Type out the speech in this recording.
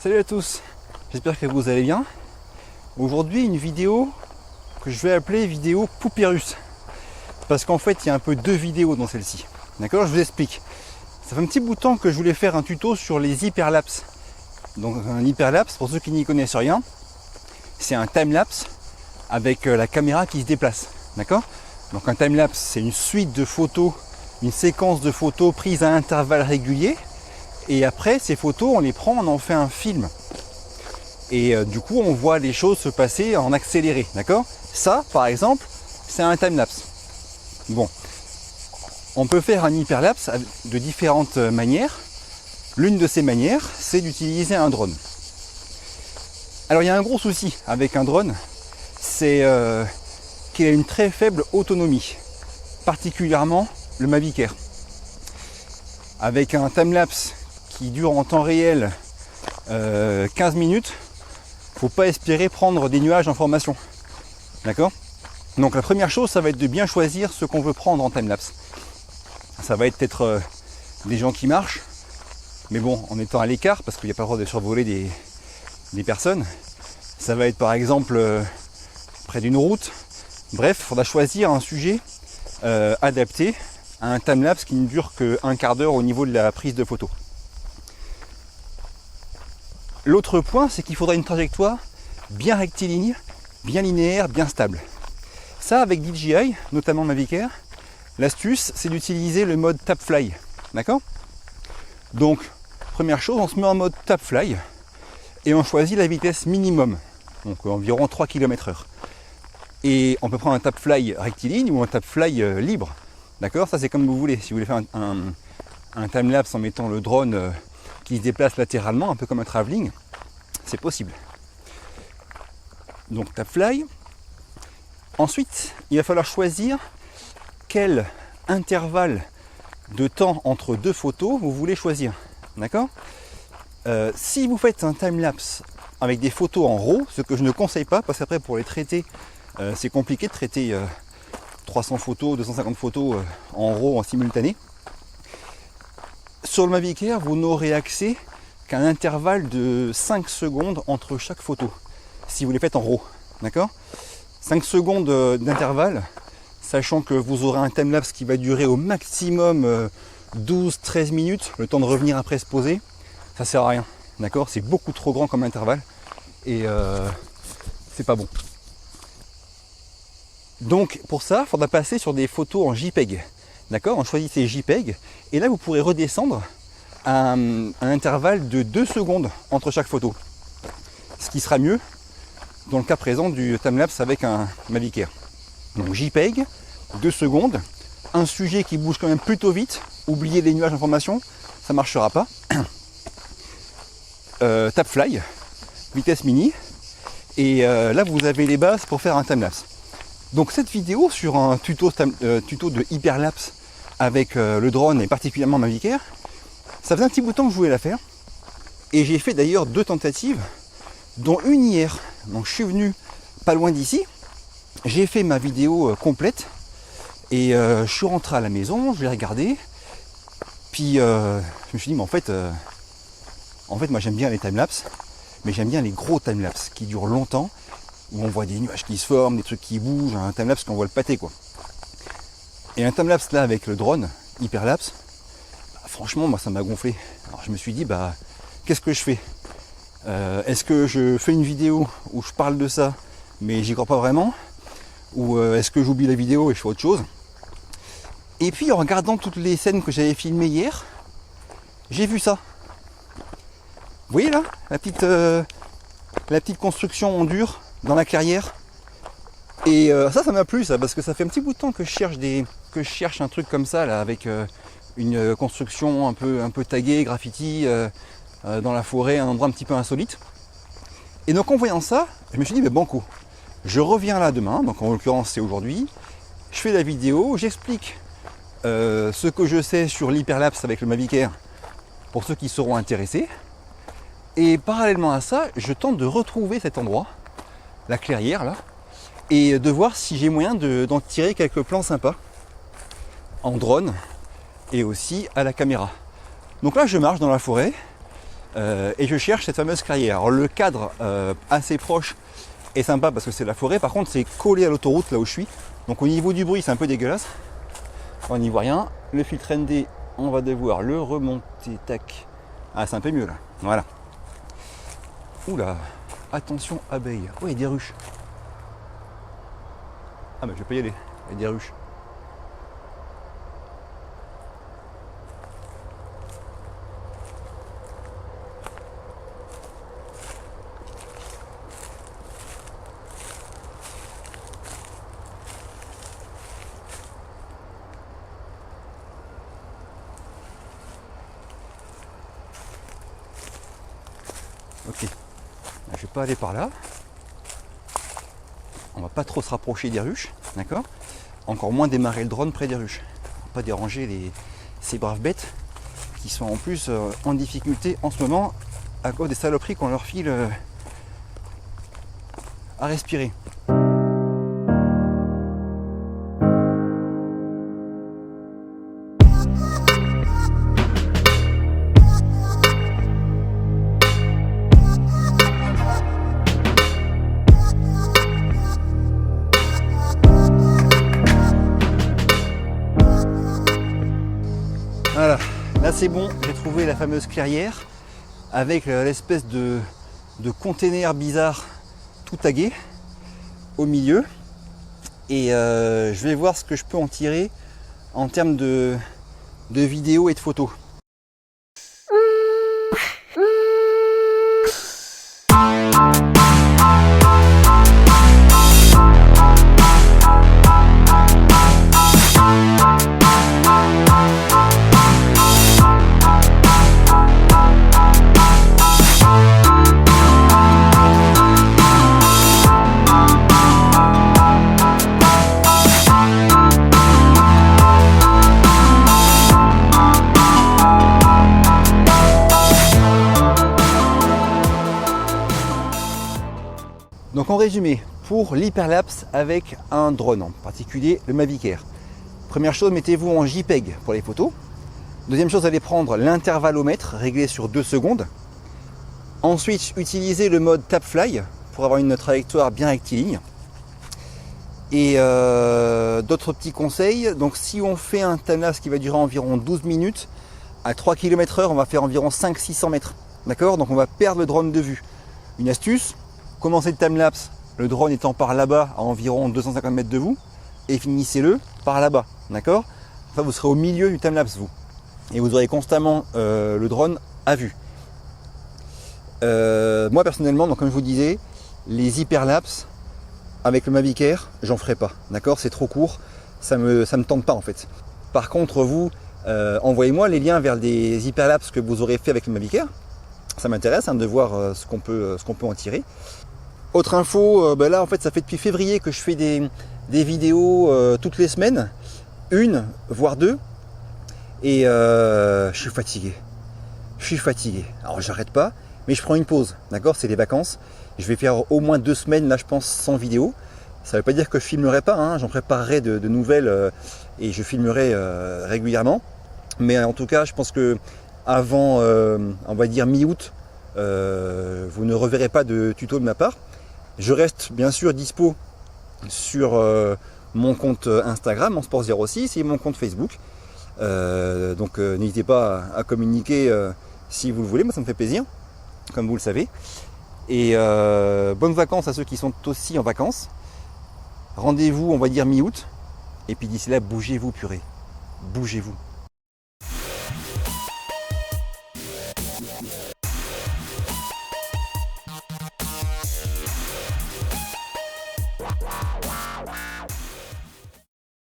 Salut à tous, j'espère que vous allez bien. Aujourd'hui une vidéo que je vais appeler vidéo Poupérus. Parce qu'en fait il y a un peu deux vidéos dans celle-ci. D'accord, je vous explique. Ça fait un petit bout de temps que je voulais faire un tuto sur les hyperlapses. Donc un hyperlapse, pour ceux qui n'y connaissent rien, c'est un timelapse avec la caméra qui se déplace. D'accord? Donc un timelapse c'est une suite de photos, une séquence de photos prises à intervalles réguliers. Et après, ces photos, on les prend, on en fait un film. Et du coup, on voit les choses se passer en accéléré, d'accord? Ça, par exemple, c'est un timelapse. Bon, on peut faire un hyperlapse de différentes manières. L'une de ces manières, c'est d'utiliser un drone. Alors, il y a un gros souci avec un drone, c'est qu'il a une très faible autonomie, particulièrement le Mavic Air. Avec un timelapse qui dure en temps réel 15 minutes, faut pas espérer prendre des nuages en formation. D'accord? Donc la première chose, ça va être de bien choisir ce qu'on veut prendre en timelapse. Ça va être peut-être des gens qui marchent, mais bon, en étant à l'écart, parce qu'il n'y a pas le droit de survoler des personnes. Ça va être par exemple près d'une route. Bref, il faudra choisir un sujet adapté à un timelapse qui ne dure qu'un quart d'heure au niveau de la prise de photo. L'autre point, c'est qu'il faudra une trajectoire bien rectiligne, bien linéaire, bien stable. Ça, avec DJI, notamment Mavic Air, l'astuce, c'est d'utiliser le mode tap fly. D'accord? Donc, première chose, on se met en mode tap fly et on choisit la vitesse minimum, donc environ 3 km/h. Et on peut prendre un tap fly rectiligne ou un tap fly libre. D'accord? Ça, c'est comme vous voulez. Si vous voulez faire un timelapse en mettant le drone qui se déplace latéralement, un peu comme un travelling, c'est possible. Donc tap fly. Ensuite, il va falloir choisir quel intervalle de temps entre deux photos vous voulez choisir. D'accord? Si vous faites un timelapse avec des photos en RAW, ce que je ne conseille pas, parce qu'après pour les traiter, c'est compliqué de traiter 300 photos, 250 photos en RAW en simultané. Sur le Mavic Air, vous n'aurez accès qu'à un intervalle de 5 secondes entre chaque photo, si vous les faites en RAW. D'accord? 5 secondes d'intervalle, sachant que vous aurez un timelapse qui va durer au maximum 12-13 minutes, le temps de revenir après se poser, ça sert à rien. D'accord? C'est beaucoup trop grand comme intervalle et c'est pas bon. Donc pour ça, il faudra passer sur des photos en JPEG. D'accord? On choisit ces JPEG et là vous pourrez redescendre à un intervalle de 2 secondes entre chaque photo. Ce qui sera mieux dans le cas présent du timelapse avec un Mavic Air. Donc JPEG, 2 secondes, un sujet qui bouge quand même plutôt vite, oubliez les nuages d'information, ça ne marchera pas. Tap fly, vitesse mini, et là vous avez les bases pour faire un timelapse. Donc cette vidéo sur un tuto de hyperlapse avec le drone et particulièrement Mavic Air, ça faisait un petit bout de temps que je voulais la faire. Et j'ai fait d'ailleurs 2 tentatives, dont une hier. Donc je suis venu pas loin d'ici, j'ai fait ma vidéo complète et je suis rentré à la maison, je l'ai regardé. Puis je me suis dit mais en fait moi j'aime bien les timelapses, mais j'aime bien les gros timelapses qui durent longtemps, où on voit des nuages qui se forment, des trucs qui bougent, un timelapse qu'on voit le pâté quoi. Et un timelapse là avec le drone, hyperlapse, franchement moi ça m'a gonflé. Alors je me suis dit qu'est-ce que je fais? Est-ce que je fais une vidéo où je parle de ça mais j'y crois pas vraiment? Ou est-ce que j'oublie la vidéo et je fais autre chose? Et puis en regardant toutes les scènes que j'avais filmées hier, j'ai vu ça. Vous voyez là la petite construction en dur dans la clairière. Et ça m'a plu ça, parce que ça fait un petit bout de temps que je cherche un truc comme ça là, avec une construction un peu taguée, graffiti dans la forêt, un endroit un petit peu insolite. Et donc en voyant ça, je me suis dit banco, je reviens là demain, donc en l'occurrence c'est aujourd'hui, je fais la vidéo, j'explique ce que je sais sur l'hyperlapse avec le Mavic Air pour ceux qui seront intéressés. Et parallèlement à ça, je tente de retrouver cet endroit, la clairière là, et de voir si j'ai moyen d'en tirer quelques plans sympas en drone et aussi à la caméra. Donc là je marche dans la forêt et je cherche cette fameuse clairière. Alors le cadre assez proche est sympa parce que c'est la forêt, par contre c'est collé à l'autoroute là où je suis, donc au niveau du bruit c'est un peu dégueulasse, on n'y voit rien. Le filtre ND, on va devoir le remonter, tac, ah c'est un peu mieux là, voilà. Oula, attention abeilles, oh il y a des ruches. Ah mais je vais pas y aller, il y a des ruches. Ok, je vais pas aller par là. On va pas trop se rapprocher des ruches, d'accord? Encore moins démarrer le drone près des ruches. On va pas déranger ces braves bêtes qui sont en plus en difficulté en ce moment à cause des saloperies qu'on leur file à respirer. Voilà, là c'est bon, j'ai trouvé la fameuse clairière avec l'espèce de container bizarre tout tagué au milieu, et je vais voir ce que je peux en tirer en termes de vidéos et de photos. Donc en résumé, pour l'hyperlapse avec un drone, en particulier le Mavic Air. Première chose, mettez-vous en JPEG pour les photos. Deuxième chose, allez prendre l'intervallomètre réglé sur 2 secondes. Ensuite, utilisez le mode Tap Fly pour avoir une trajectoire bien rectiligne. Et d'autres petits conseils, donc si on fait un timelapse qui va durer environ 12 minutes, à 3 km/h, on va faire environ 500-600 mètres. D'accord? Donc on va perdre le drone de vue. Une astuce, commencez le timelapse, le drone étant par là-bas à environ 250 mètres de vous, et finissez-le par là-bas, d'accord? Enfin, vous serez au milieu du timelapse, vous, et vous aurez constamment le drone à vue. Moi personnellement, donc comme je vous disais, les hyperlapses avec le Mavic Air, j'en ferai pas, d'accord? C'est trop court, ça me tente pas en fait. Par contre, vous, envoyez-moi les liens vers des hyperlapses que vous aurez fait avec le Mavic Air. Ça m'intéresse de voir ce qu'on peut en tirer. Autre info, là en fait ça fait depuis février que je fais des vidéos toutes les semaines, une voire deux, et je suis fatigué. Alors j'arrête pas, mais je prends une pause, d'accord? C'est les vacances. Je vais faire au moins 2 semaines là je pense sans vidéo. Ça veut pas dire que je filmerai pas, hein. J'en préparerai de nouvelles et je filmerai régulièrement. Mais en tout cas je pense que avant on va dire mi-août, vous ne reverrez pas de tuto de ma part. Je reste bien sûr dispo sur mon compte Instagram, Sport06, et mon compte Facebook. Donc n'hésitez pas à communiquer si vous le voulez, moi ça me fait plaisir, comme vous le savez. Et bonnes vacances à ceux qui sont aussi en vacances. Rendez-vous, on va dire mi-août. Et puis d'ici là, bougez-vous, purée. Bougez-vous.